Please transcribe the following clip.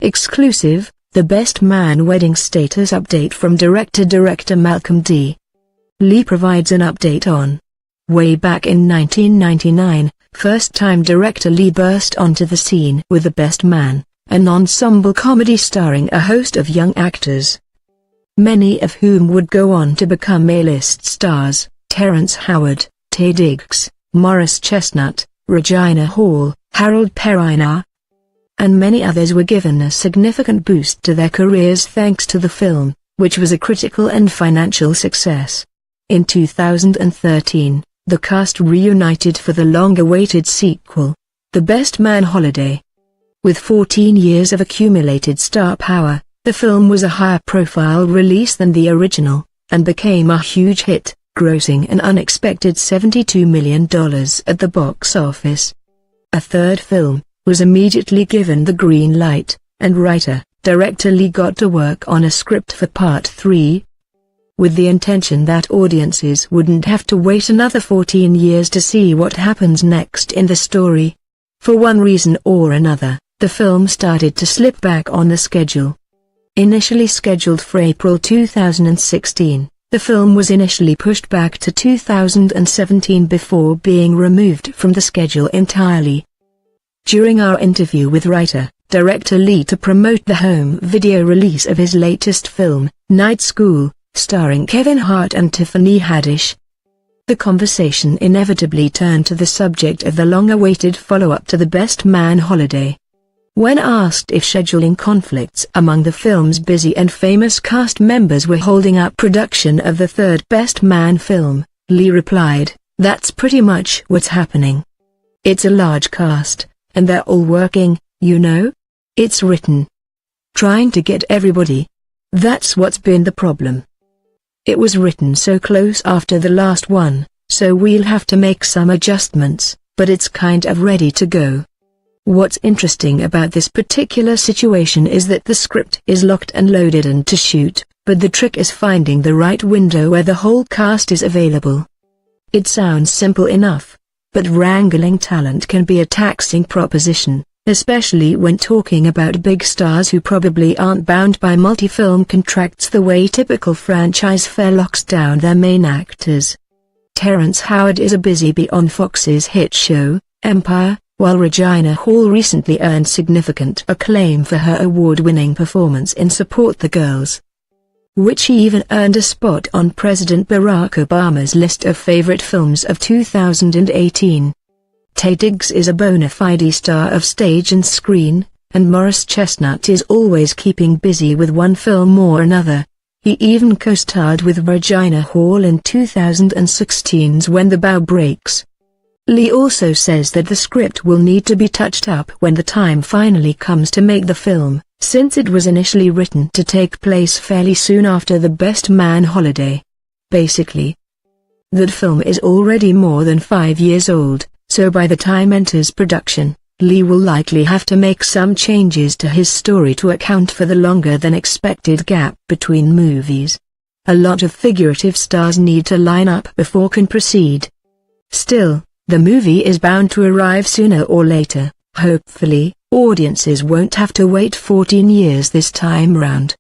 Exclusive, the Best Man wedding status update from director Malcolm D. Lee provides an update on. Way back in 1999, first-time director Lee burst onto the scene with The Best Man, an ensemble comedy starring a host of young actors, many of whom would go on to become A-list stars: Terrence Howard, Taye Diggs, Morris Chestnut, Regina Hall, Harold Perrineau, and many others were given a significant boost to their careers thanks to the film, which was a critical and financial success. In 2013, the cast reunited for the long-awaited sequel, The Best Man Holiday. With 14 years of accumulated star power, the film was a higher-profile release than the original, and became a huge hit, grossing an unexpected $72 million at the box office. A third film was immediately given the green light, and writer-director Lee got to work on a script for Part 3, with the intention that audiences wouldn't have to wait another 14 years to see what happens next in the story. For one reason or another, the film started to slip back on the schedule. Initially scheduled for April 2016, the film was initially pushed back to 2017 before being removed from the schedule entirely. During our interview with writer-director Lee to promote the home video release of his latest film, Night School, starring Kevin Hart and Tiffany Haddish, the conversation inevitably turned to the subject of the long-awaited follow-up to The Best Man Holiday. When asked if scheduling conflicts among the film's busy and famous cast members were holding up production of the third Best Man film, Lee replied, "That's pretty much what's happening. It's a large cast, and they're all working, you know? It's written. Trying to get everybody. That's what's been the problem. It was written so close after the last one, so we'll have to make some adjustments, but it's kind of ready to go." What's interesting about this particular situation is that the script is locked and loaded and to shoot, but the trick is finding the right window where the whole cast is available. It sounds simple enough, but wrangling talent can be a taxing proposition, especially when talking about big stars who probably aren't bound by multi-film contracts the way typical franchise fare locks down their main actors. Terrence Howard is a busy bee on Fox's hit show, Empire, while Regina Hall recently earned significant acclaim for her award-winning performance in Support the Girls, which she even earned a spot on President Barack Obama's list of favorite films of 2018. Taye Diggs is a bona fide star of stage and screen, and Morris Chestnut is always keeping busy with one film or another. He even co-starred with Regina Hall in 2016's When the Bough Breaks. Lee also says that the script will need to be touched up when the time finally comes to make the film, since it was initially written to take place fairly soon after The Best Man Holiday. Basically, that film is already more than 5 years old, so by the time enters production, Lee will likely have to make some changes to his story to account for the longer than expected gap between movies. A lot of figurative stars need to line up before can proceed. Still, the movie is bound to arrive sooner or later. Hopefully, audiences won't have to wait 14 years this time round.